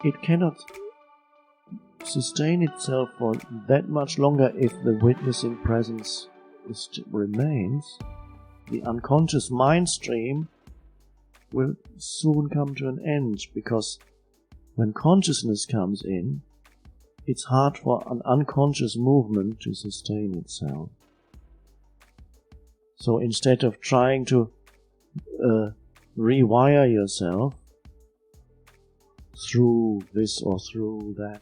it cannot sustain itself for that much longer if the witnessing presence remains. The unconscious mind stream will soon come to an end, because when consciousness comes in, it's hard for an unconscious movement to sustain itself. So instead of trying to rewire yourself through this or through that,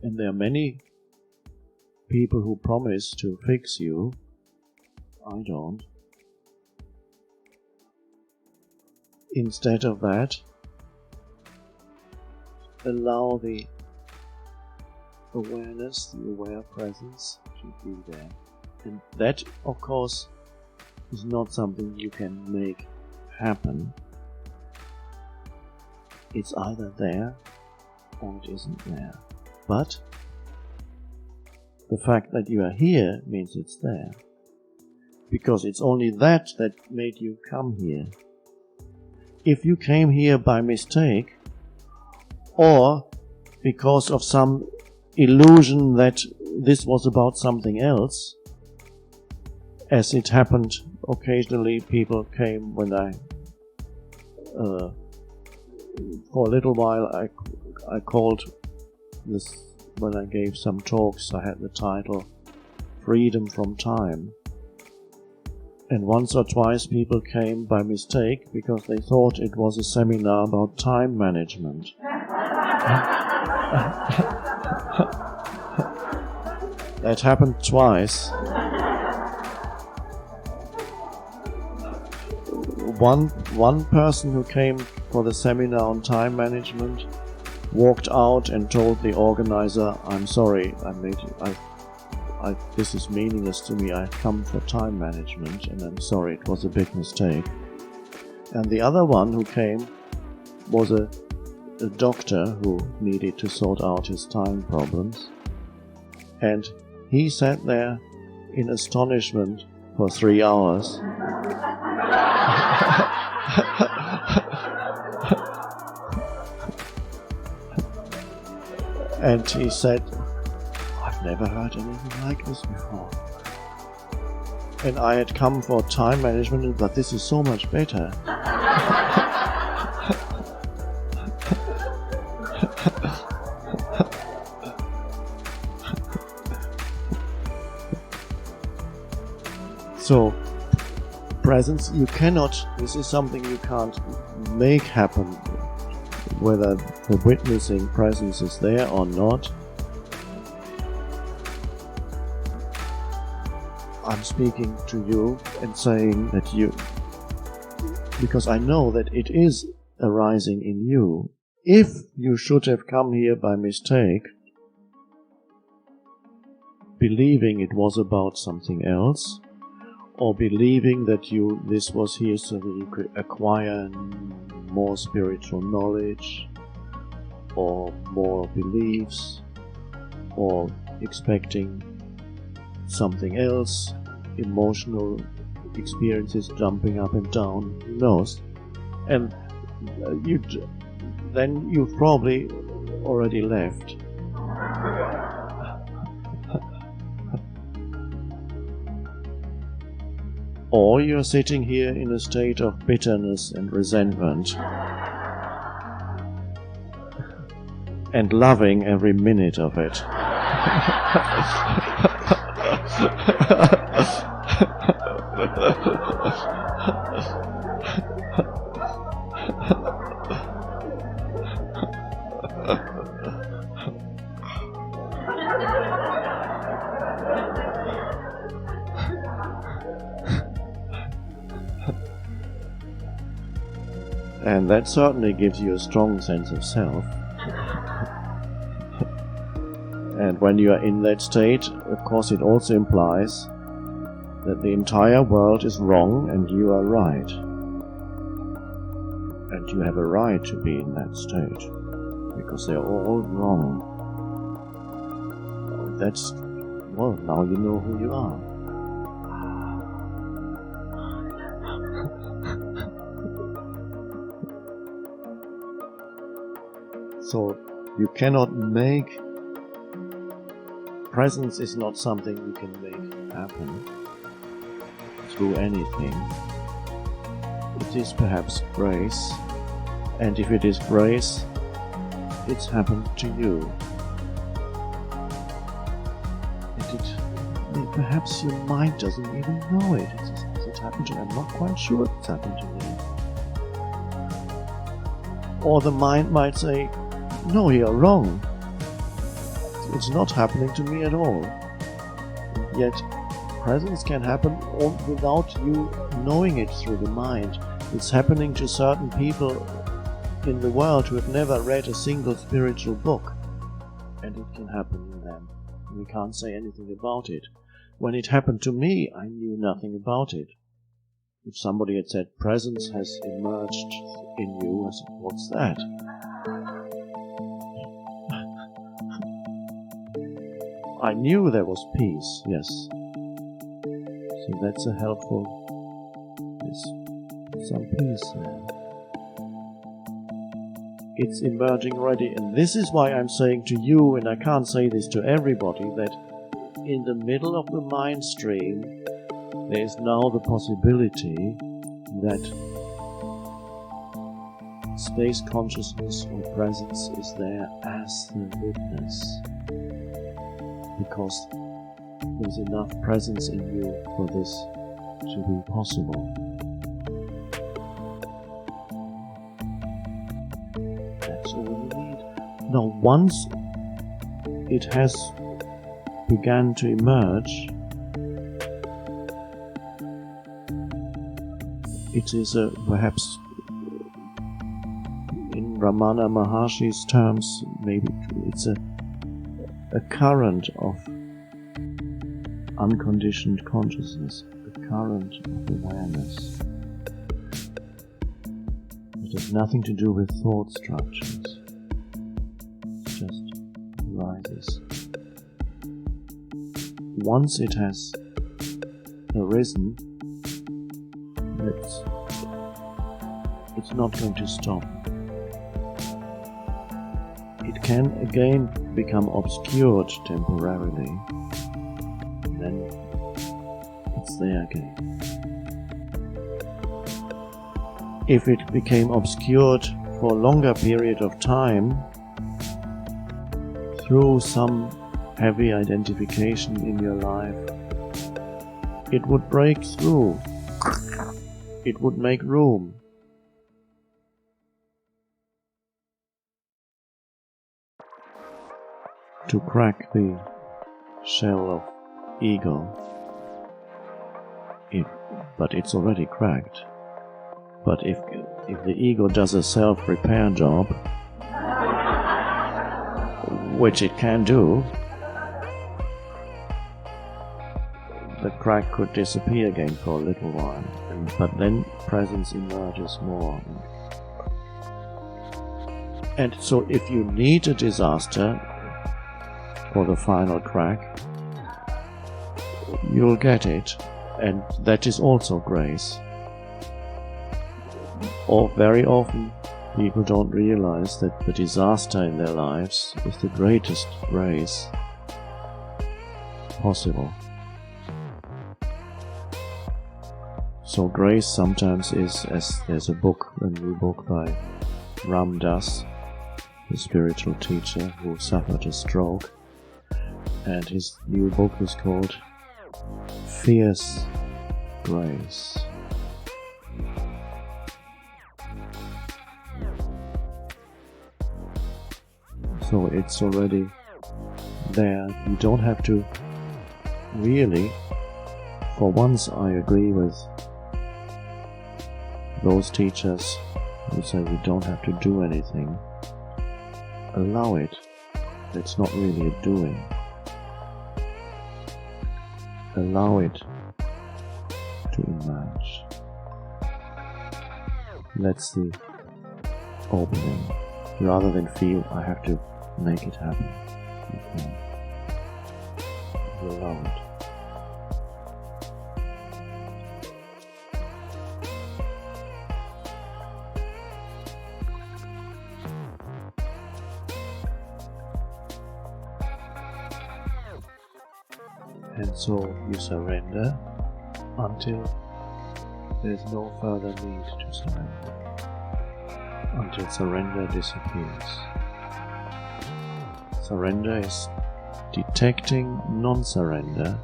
and there are many people who promise to fix you, I don't. Instead of that, allow the awareness, the aware presence to be there. And that, of course, is not something you can make happen. It's either there or it isn't there. But the fact that you are here means it's there. Because it's only that made you come here. If you came here by mistake, or because of some illusion that this was about something else, as it happened occasionally, people came when for a little while I called this, when I gave some talks, I had the title Freedom from Time. And once or twice people came by mistake because they thought it was a seminar about time management. That happened twice. One person who came for the seminar on time management walked out and told the organizer, "I'm sorry, this is meaningless to me. I come for time management, and I'm sorry, it was a big mistake." And the other one who came was a doctor who needed to sort out his time problems. And he sat there in astonishment for 3 hours. And he said, "I've never heard anything like this before. And I had come for time management, but this is so much better." So, presence, you cannot, this is something you can't make happen, whether the witnessing presence is there or not. I'm speaking to you and saying that because I know that it is arising in you. If you should have come here by mistake, believing it was about something else, or believing that this was here so that you could acquire more spiritual knowledge, or more beliefs, or expecting something else, emotional experiences jumping up and down, who knows? And then you've probably already left. Or you're sitting here in a state of bitterness and resentment, and loving every minute of it. And that certainly gives you a strong sense of self. And when you are in that state, of course it also implies that the entire world is wrong and you are right. And you have a right to be in that state, because they are all wrong. Now you know who you are. So you cannot make, presence is not something you can make happen through anything. It is perhaps grace, and if it is grace, it's happened to you. And perhaps your mind doesn't even know it. Has it happened to you? I'm not quite sure it's happened to me. Or the mind might say, no, you're wrong. It's not happening to me at all. Yet, presence can happen without you knowing it through the mind. It's happening to certain people in the world who have never read a single spiritual book. And it can happen to them. We can't say anything about it. When it happened to me, I knew nothing about it. If somebody had said, presence has emerged in you, I said, what's that? I knew there was peace, yes. So that's a helpful, there's some peace there. It's emerging already, and this is why I'm saying to you, and I can't say this to everybody, that in the middle of the mind stream, there is now the possibility that space consciousness or presence is there as the witness, because there's enough presence in you for this to be possible. That's all we need. Now, once it has began to emerge, it is perhaps in Ramana Maharshi's terms, maybe it's a current of unconditioned consciousness, a current of awareness. It has nothing to do with thought structures. It just arises. Once it has arisen, it's not going to stop. It can again become obscured temporarily, and then it's there again. If it became obscured for a longer period of time through some heavy identification in your life, it would break through. It would make room. To crack the shell of ego. But it's already cracked. But if the ego does a self-repair job, which it can do, the crack could disappear again for a little while, but then presence emerges more. And so if you need a disaster for the final crack, you'll get it, and that is also grace. Or very often people don't realize that the disaster in their lives is the greatest grace possible. So grace sometimes is, as there's a new book by Ram Dass, the spiritual teacher who suffered a stroke, and his new book is called Fierce Grace. So it's already there. You don't have to really, for once I agree with those teachers who say we don't have to do anything. Allow it. It's not really a doing. Allow it to emerge. That's the opening. Rather than feel I have to make it happen. You allow it. And so you surrender until there's no further need to surrender. Until surrender disappears. Surrender is detecting non-surrender,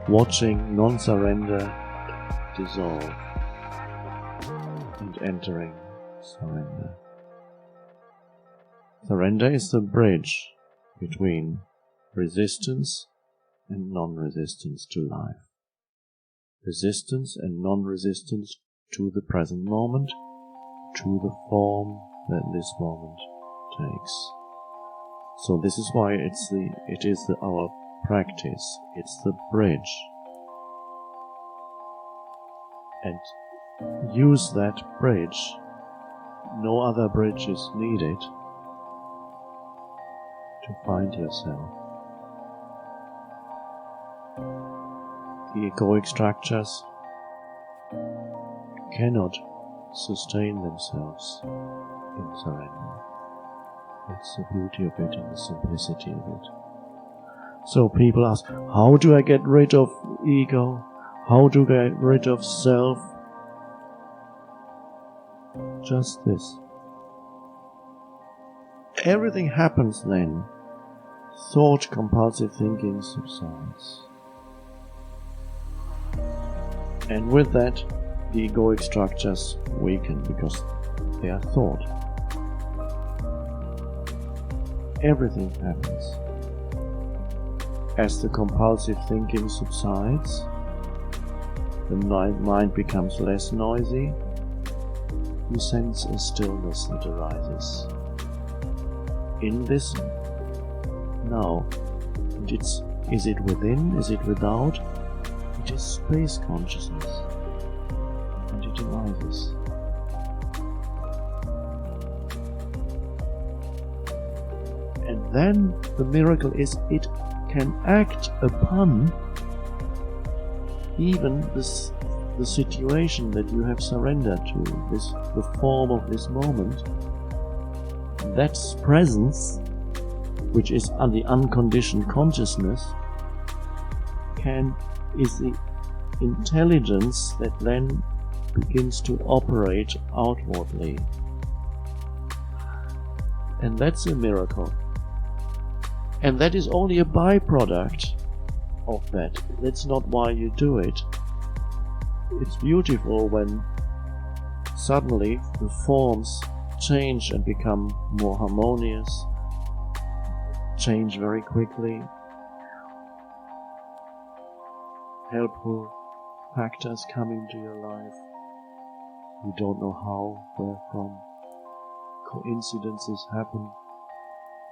watching non-surrender dissolve, and entering surrender. Surrender is the bridge between resistance and non-resistance to life. Resistance and non-resistance to the present moment, to the form that this moment takes. So this is why it is our practice. It's the bridge. And use that bridge. No other bridge is needed to find yourself. The egoic structures cannot sustain themselves in surrender. That's the beauty of it and the simplicity of it. So people ask, how do I get rid of ego? How do I get rid of self? Just this. Everything happens then. Thought, compulsive thinking subsides. And with that, the egoic structures weaken because they are thought. Everything happens. As the compulsive thinking subsides, the mind becomes less noisy, you sense a stillness that arises. In this now, and is it within, is it without? It is space consciousness, and it arises. And then the miracle is it can act upon even the situation that you have surrendered to, the form of this moment. That presence, which is the unconditioned consciousness, is the intelligence that then begins to operate outwardly. And that's a miracle. And that is only a byproduct of that. That's not why you do it. It's beautiful when suddenly the forms change and become more harmonious, change very quickly. Helpful factors come into your life. You don't know how, where from. Coincidences happen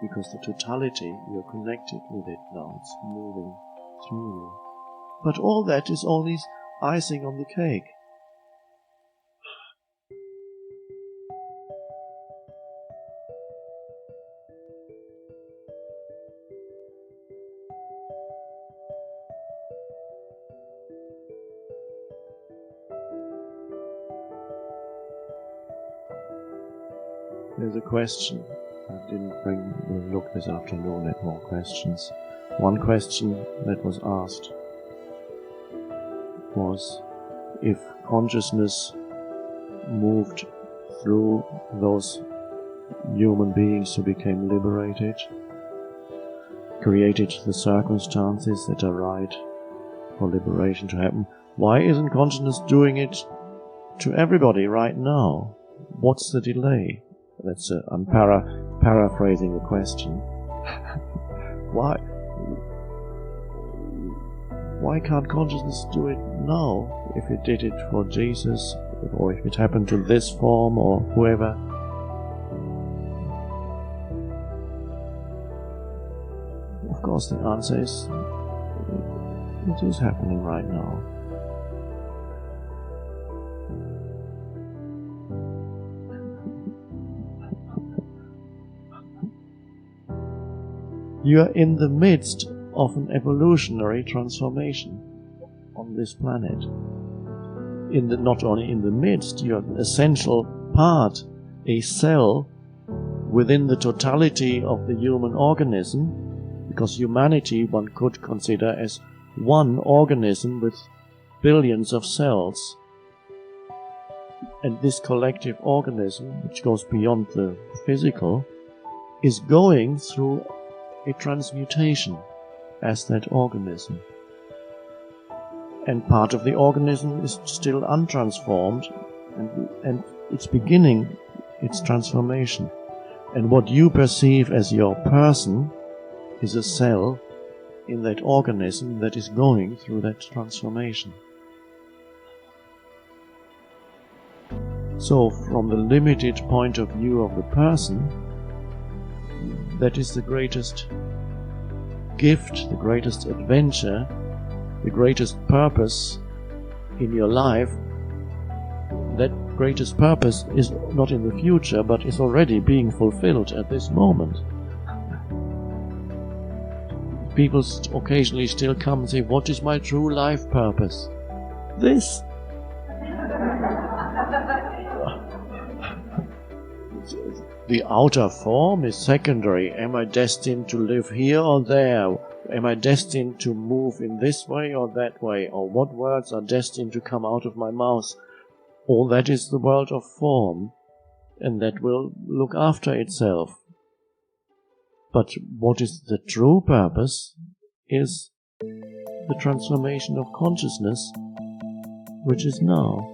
because the totality, you're connected with it now. It's moving through you. But all that is only icing on the cake. There's a question. I didn't look this afternoon at more questions. One question that was asked was if consciousness moved through those human beings who became liberated, created the circumstances that are right for liberation to happen, why isn't consciousness doing it to everybody right now? What's the delay? I'm paraphrasing the question. Why can't consciousness do it now? If it did it for Jesus, or if it happened to this form or whoever. Of course the answer is, it is happening right now. You are in the midst of an evolutionary transformation on this planet. Not only in the midst, you are an essential part, a cell within the totality of the human organism. because humanity one could consider as one organism with billions of cells. And this collective organism, which goes beyond the physical, is going through a transmutation as that organism. And part of the organism is still untransformed, and it's beginning its transformation. And what you perceive as your person is a cell in that organism that is going through that transformation. So, from the limited point of view of the person, that is the greatest gift, the greatest adventure, the greatest purpose in your life. That greatest purpose is not in the future, but is already being fulfilled at this moment. People occasionally still come and say, what is my true life purpose? This. The outer form is secondary. Am I destined to live here or there? Am I destined to move in this way or that way? Or what words are destined to come out of my mouth? All that is the world of form, and that will look after itself. But what is the true purpose is the transformation of consciousness, which is now.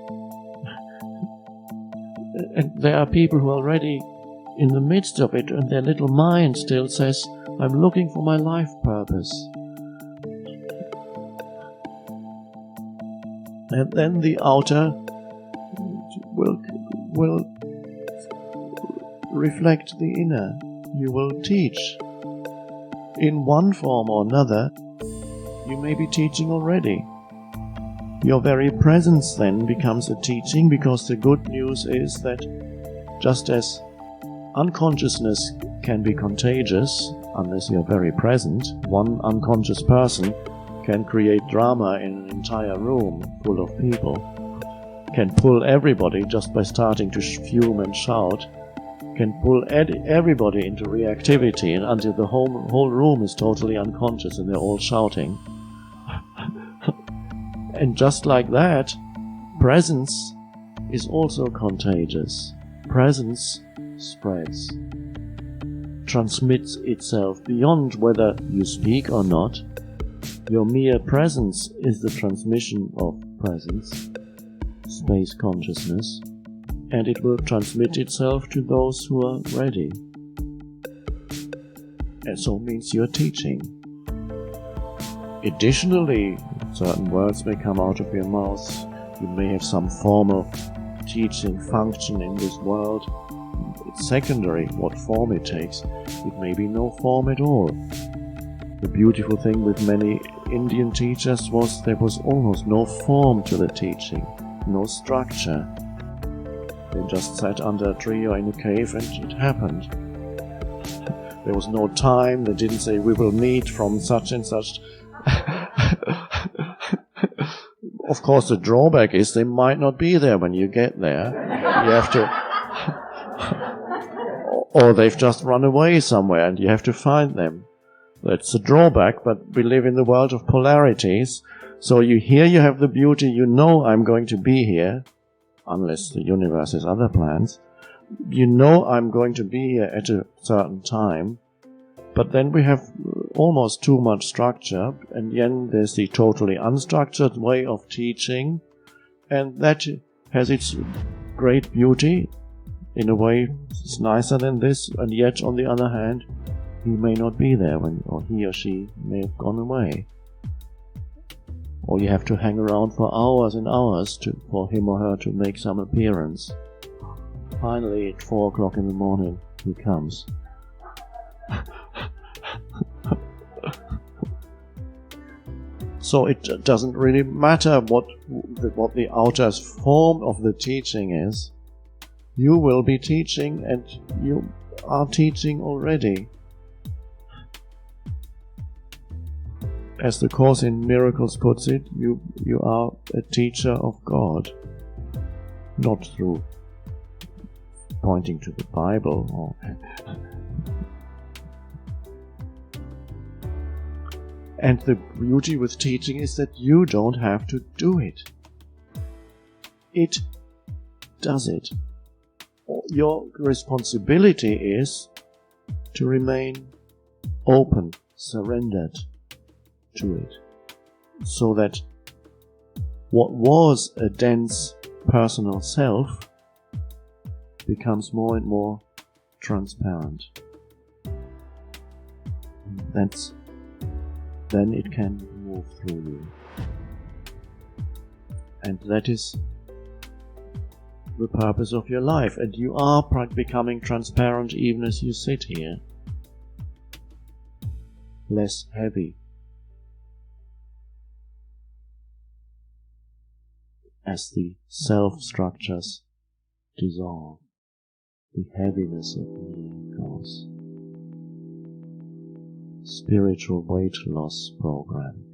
And there are people who are already in the midst of it, and their little mind still says, I'm looking for my life purpose. And then the outer will reflect the inner. You will teach. In one form or another, you may be teaching already. Your very presence then becomes a teaching, because the good news is that just as unconsciousness can be contagious, unless you're very present, one unconscious person can create drama in an entire room full of people, can pull everybody just by starting to fume and shout, can pull everybody into reactivity until the whole room is totally unconscious and they're all shouting. And just like that, presence is also contagious. Presence spreads, transmits itself beyond whether you speak or not. Your mere presence is the transmission of presence, space consciousness, and it will transmit itself to those who are ready. And so it means you're teaching. Additionally, certain words may come out of your mouth. You may have some formal teaching function in this world. It's secondary what form it takes. It may be no form at all. The beautiful thing with many Indian teachers was there was almost no form to the teaching, no structure. They just sat under a tree or in a cave and it happened. There was no time. They didn't say, we will meet from such and such. Of course, the drawback is they might not be there when you get there. You have to... or they've just run away somewhere and you have to find them. That's a drawback, but we live in the world of polarities. So you have the beauty, you know I'm going to be here, unless the universe has other plans. You know I'm going to be here at a certain time, but then we have almost too much structure, and then there's the totally unstructured way of teaching, and that has its great beauty. In a way, it's nicer than this, and yet, on the other hand, he may not be there or he or she may have gone away. Or you have to hang around for hours and hours for him or her to make some appearance. Finally, at 4 o'clock in the morning, he comes. So it doesn't really matter what the outer form of the teaching is. You will be teaching, and you are teaching already. As the Course in Miracles puts it, you are a teacher of God, not through pointing to the Bible. And the beauty with teaching is that you don't have to do it. It does it. Your responsibility is to remain open, surrendered to it, so that what was a dense personal self becomes more and more transparent. Then it can move through you. And that is the purpose of your life. And you are becoming transparent even as you sit here. Less heavy. As the self-structures dissolve, the heaviness of me goes. Spiritual weight loss program.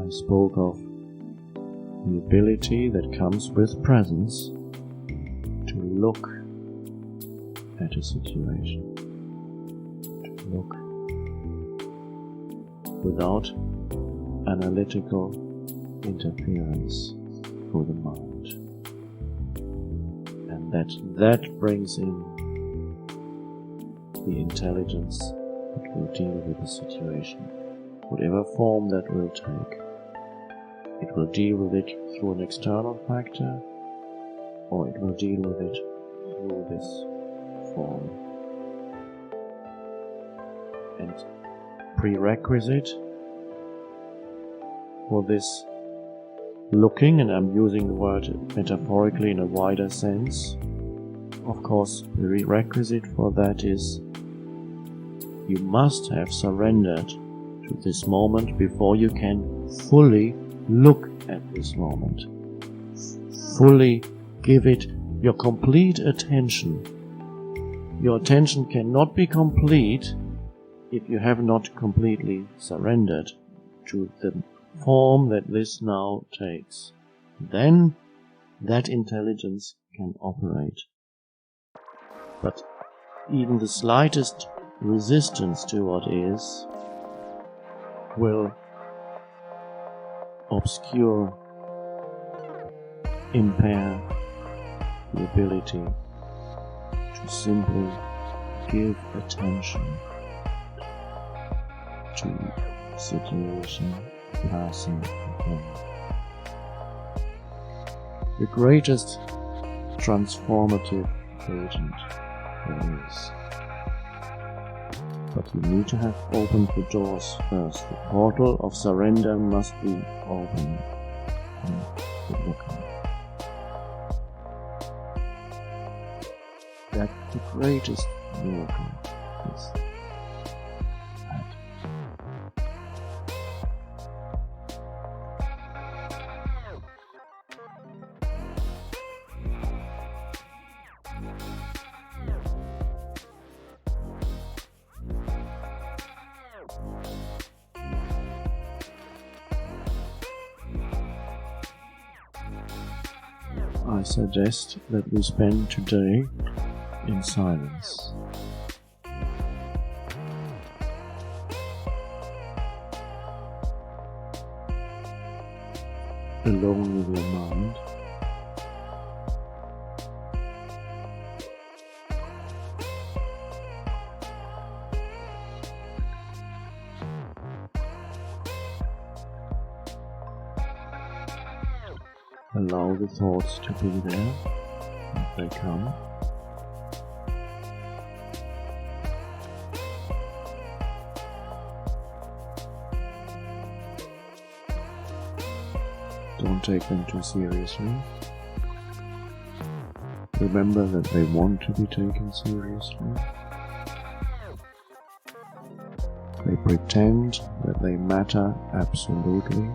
I spoke of the ability that comes with presence to look at a situation, to look without analytical interference through the mind, and that brings in the intelligence that will deal with the situation, whatever form that will take. It will deal with it through an external factor, or it will deal with it through this form. And prerequisite for this looking, and I'm using the word metaphorically in a wider sense, of course, the prerequisite for that is you must have surrendered to this moment before you can fully look at this moment. Fully give it your complete attention. Your attention cannot be complete if you have not completely surrendered to the form that this now takes. Then that intelligence can operate. But even the slightest resistance to what is will obscure, impair the ability to simply give attention to situation, person, thing. The greatest transformative agent there is. But you need to have opened the doors first. The portal of surrender must be open and looking. That the greatest miracle is that. I suggest that we spend today in silence. Alone with your mind. Allow the thoughts to be there if they come. Don't take them too seriously. remember that they want to be taken seriously. They pretend that they matter absolutely,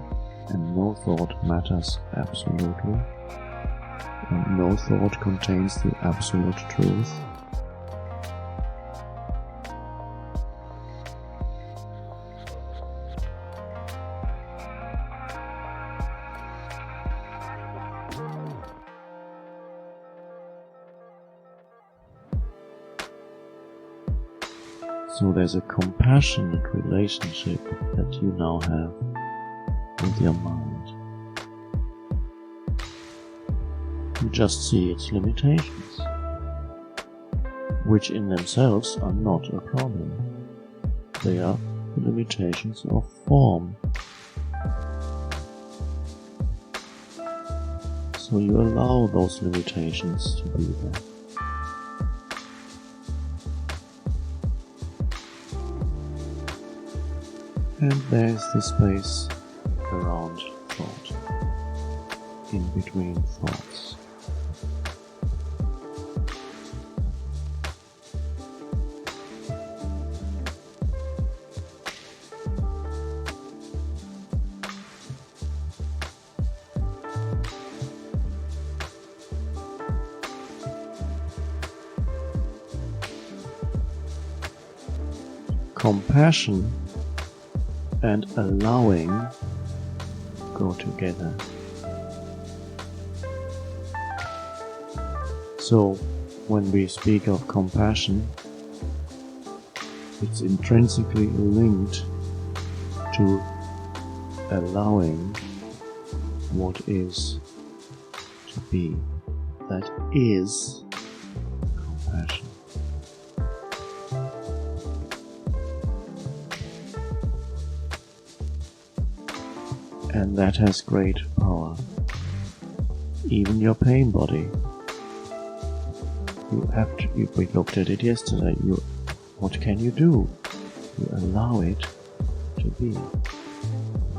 and no thought matters absolutely, and no thought contains the absolute truth. So there's a compassionate relationship that you now have with your mind. You just see its limitations, which in themselves are not a problem. They are the limitations of form. So you allow those limitations to be there. And there's the space around thought, in between thoughts. Compassion and allowing go together. So, when we speak of compassion, it's intrinsically linked to allowing what is to be. That is compassion. And that has great power. Even your pain body. We looked at it yesterday. What can you do? You allow it to be.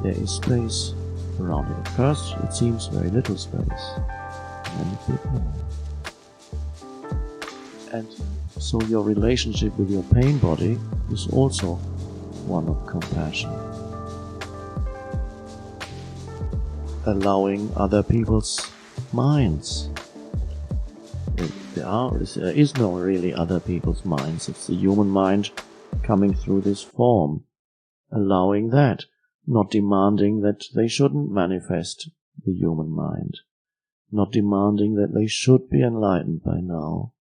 There is space around it. At first, it seems very little space, and a bit more. And so your relationship with your pain body is also one of compassion. Allowing other people's minds. There is no really other people's minds. It's the human mind coming through this form. Allowing that. Not demanding that they shouldn't manifest the human mind. Not demanding that they should be enlightened by now.